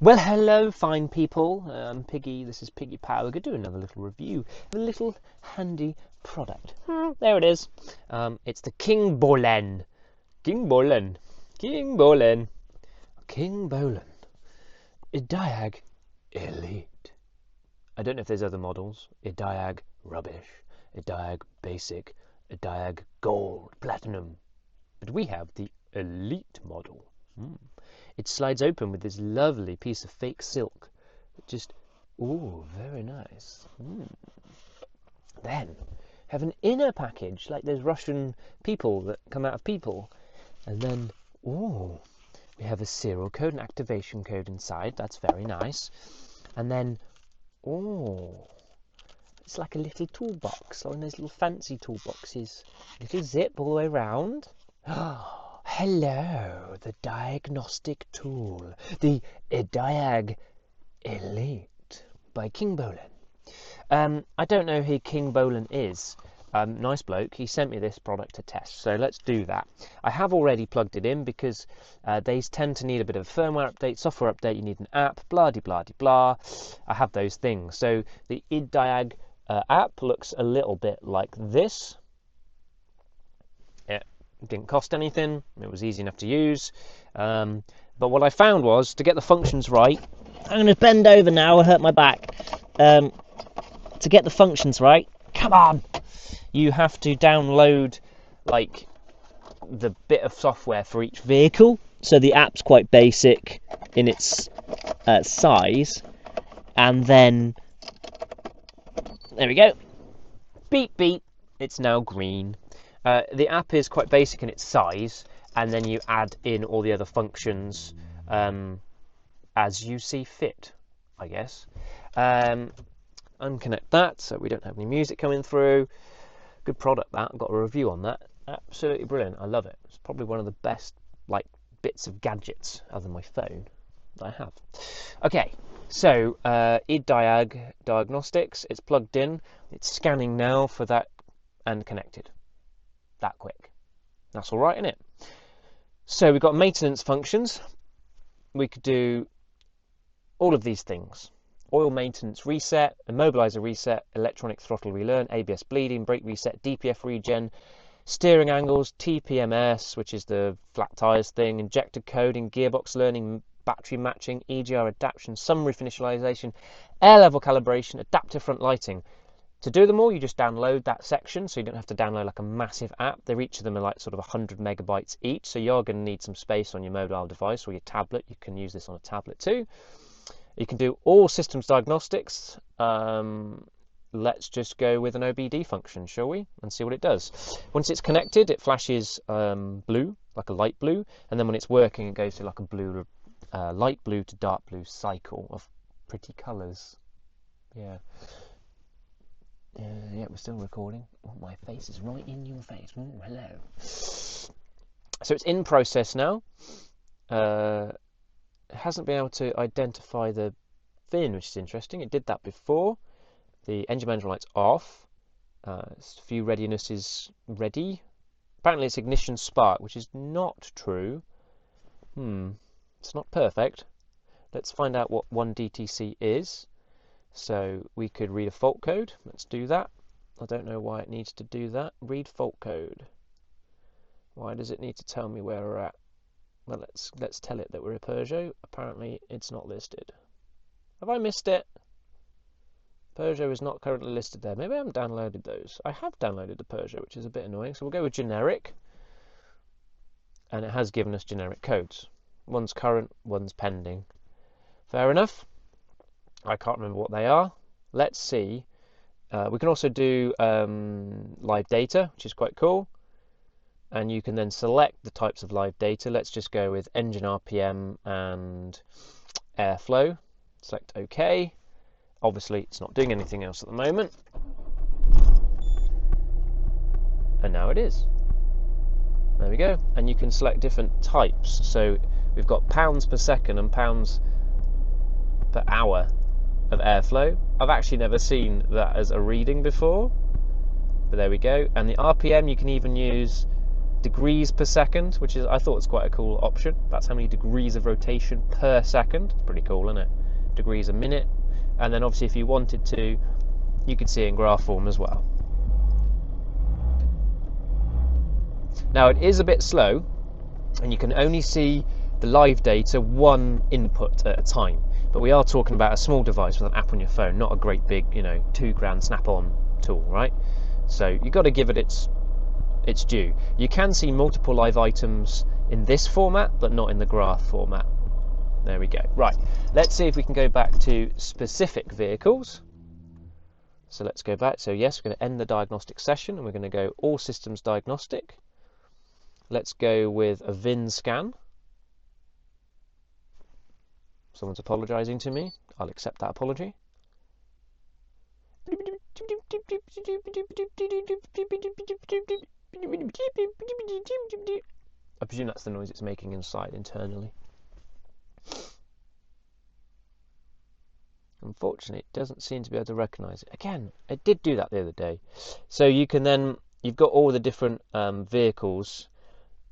Well, hello, fine people. I'm Piggy. This is PiggyPower. We're going to do another little review of a little handy product. There it is. It's the KingBolen Ediag Elite. I don't know if there's other models. Ediag Rubbish, Ediag Basic, Ediag Gold, Platinum. But we have the Elite model. It slides open with this lovely piece of fake silk. Just, ooh, very nice. Then, have an inner package, like those Russian people that come out of people. And then, ooh, we have a serial code and activation code inside. That's very nice. And then, ooh, it's like a little toolbox, like those little fancy toolboxes. Little zip all the way around. Hello, the diagnostic tool, the Ediag Elite by KingBolen. I don't know who KingBolen is. Nice bloke. He sent me this product to test, so let's do that. I have already plugged it in because they tend to need a bit of a firmware update, software update. You need an app, blah de blah de blah. I have those things. So the Ediag app looks a little bit like this. It didn't cost anything. It was easy enough to use. But what I found was, to get the functions right, I'm going to bend over now, I'll hurt my back. To get the functions right, come on, you have to download like the bit of software for each vehicle. So the app's quite basic in its size. And then, there we go. Beep, beep. It's now green. The app is quite basic in its size, and then you add in all the other functions as you see fit, I guess. Unconnect that so we don't have any music coming through. Good product, that. I've got a review on that. Absolutely brilliant. I love it. It's probably one of the best bits of gadgets other than my phone that I have. Okay, so Ediag Diagnostics. It's plugged in. It's scanning now for that and connected. That quick. That's all right, isn't it? So we've got maintenance functions. We could do all of these things. Oil maintenance reset, immobilizer reset, electronic throttle relearn, ABS bleeding, brake reset, DPF regen, steering angles, TPMS, which is the flat tires thing, injector coding, gearbox learning, battery matching, EGR adaptation, summary initialization, air level calibration, adaptive front lighting. To do them all, you just download that section, so you don't have to download like a massive app. Each of them are like sort of 100 megabytes each, so you're going to need some space on your mobile device or your tablet. You can use this on a tablet too. You can do all systems diagnostics. Let's just go with an OBD function, shall we? And see what it does. Once it's connected, it flashes blue, like a light blue, and then when it's working, it goes to like a blue, light blue to dark blue cycle of pretty colours. Yeah. Yeah, we're still recording. Oh, my face is right in your face. Oh, hello. So it's in process now. It hasn't been able to identify the VIN, which is interesting. It did that before. The engine management light's off. View readiness is ready. Apparently it's ignition spark, which is not true. It's not perfect. Let's find out what 1DTC is. So we could read a fault code. Let's do that. I don't know why it needs to do that. Read fault code. Why does it need to tell me where we're at? Well, let's tell it that we're a Peugeot. Apparently it's not listed. Have I missed it? Peugeot is not currently listed there. Maybe I haven't downloaded those. I have downloaded the Peugeot, which is a bit annoying. So we'll go with generic. And it has given us generic codes. One's current, one's pending. Fair enough. I can't remember what they are. Let's see. We can also do live data, which is quite cool. And you can then select the types of live data. Let's just go with engine RPM and airflow. Select OK. Obviously, it's not doing anything else at the moment. And now it is. There we go. And you can select different types. So we've got pounds per second and pounds per hour of airflow. I've actually never seen that as a reading before, but there we go. And the RPM, you can even use degrees per second, which is, I thought was quite a cool option. That's how many degrees of rotation per second. It's pretty cool, isn't it? Degrees a minute. And then obviously if you wanted to, you could see it in graph form as well. Now it is a bit slow, and you can only see the live data one input at a time. But we are talking about a small device with an app on your phone, not a great big, you know, £2 snap-on tool, right? So you've got to give it its due. You can see multiple live items in this format, but not in the graph format. There we go. Right, let's see if we can go back to specific vehicles. So let's go back. So yes, we're going to end the diagnostic session, and we're going to go all systems diagnostic. Let's go with a VIN scan. Someone's apologising to me. I'll accept that apology. I presume that's the noise it's making inside internally. Unfortunately, it doesn't seem to be able to recognise it. Again, it did do that the other day. So you can then, you've got all the different vehicles,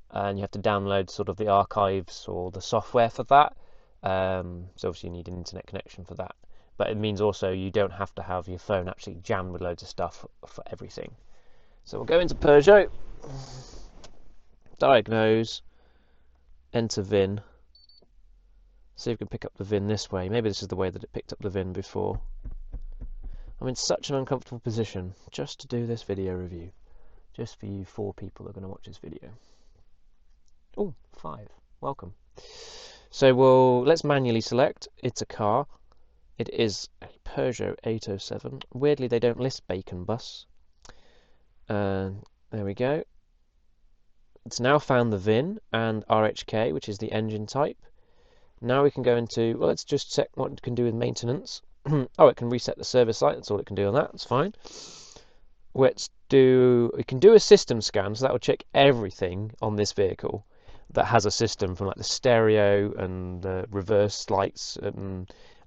and you have to download sort of the archives or the software for that. So obviously you need an internet connection for that. But it means also you don't have to have your phone actually jammed with loads of stuff for everything. So we'll go into Peugeot, diagnose, enter VIN. See if we can pick up the VIN this way. Maybe this is the way that it picked up the VIN before. I'm in such an uncomfortable position just to do this video review. Just for you 4 people that are going to watch this video. Oh, 5. Welcome. So let's manually select. It's a car. It is a Peugeot 807. Weirdly, they don't list Bacon Bus. There we go. It's now found the VIN and RHK, which is the engine type. Now we can go into, well, let's just check what it can do with maintenance. Oh, it can reset the service light. That's all it can do on that. That's fine. It can do a system scan, so that will check everything on this vehicle that has a system, from like the stereo and the reverse lights.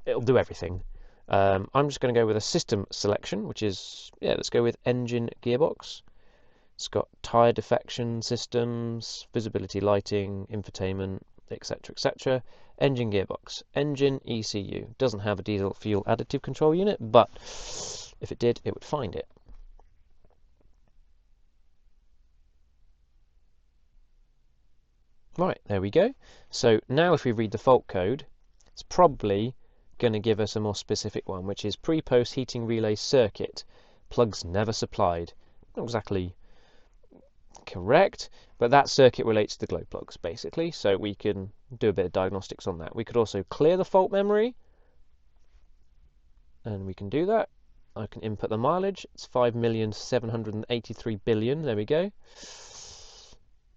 It'll do everything. I'm just going to go with a system selection, which is, yeah, let's go with engine gearbox. It's got tyre defection systems, visibility lighting, infotainment, etc., etc. Engine gearbox, engine ECU. Doesn't have a diesel fuel additive control unit, but if it did, it would find it. Right, there we go. So now if we read the fault code, it's probably going to give us a more specific one, which is pre-post heating relay circuit, plugs never supplied. Not exactly correct, but that circuit relates to the glow plugs basically, so we can do a bit of diagnostics on that. We could also clear the fault memory, and we can do that. I can input the mileage. It's 5,783,000,000. There we go.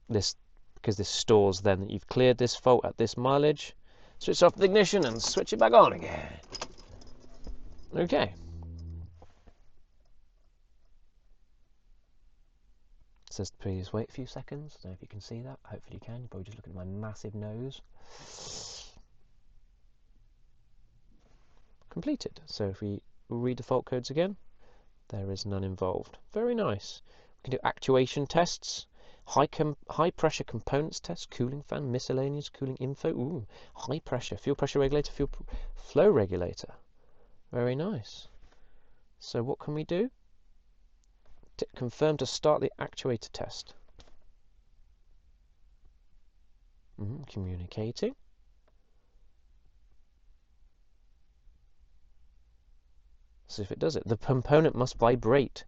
Because this stores then that you've cleared this fault at this mileage. Switch off the ignition and switch it back on again. Okay. It says please wait a few seconds. I don't know if you can see that. Hopefully you can. You're probably just looking at my massive nose. Completed. So if we read the fault codes again, there is none involved. Very nice. We can do actuation tests. High pressure components test, cooling fan, miscellaneous cooling info. Ooh, high pressure, fuel pressure regulator, fuel flow regulator. Very nice. So what can we do? Confirm to start the actuator test. Communicating. See if it does it. The component must vibrate.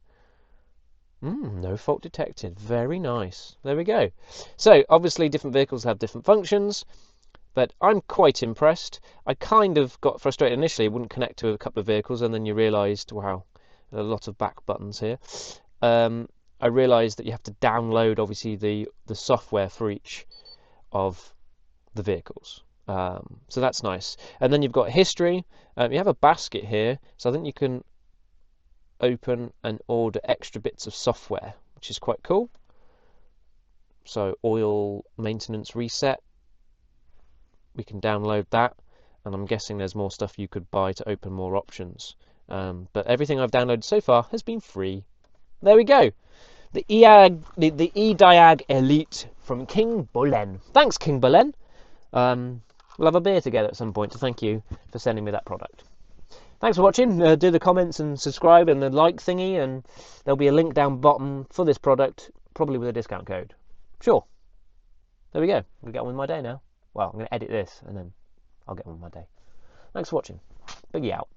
No fault detected. Very nice. There we go. So obviously different vehicles have different functions, but I'm quite impressed. I kind of got frustrated initially. It wouldn't connect to a couple of vehicles, and then you realised, wow, there are a lot of back buttons here. I realised that you have to download obviously the software for each of the vehicles. So that's nice. And then you've got history. You have a basket here, so I think you can open and order extra bits of software, which is quite cool. So oil maintenance reset, we can download that, and I'm guessing there's more stuff you could buy to open more options. But everything I've downloaded so far has been free. There we go. the Ediag Elite from KingBolen. Thanks, KingBolen. We'll have a beer together at some point to thank you for sending me that product. Thanks for watching. Do the comments and subscribe and the like thingy, and there'll be a link down bottom for this product, probably with a discount code. Sure. There we go. I'm going to get on with my day now. Well, I'm going to edit this and then I'll get on with my day. Thanks for watching. Piggy out.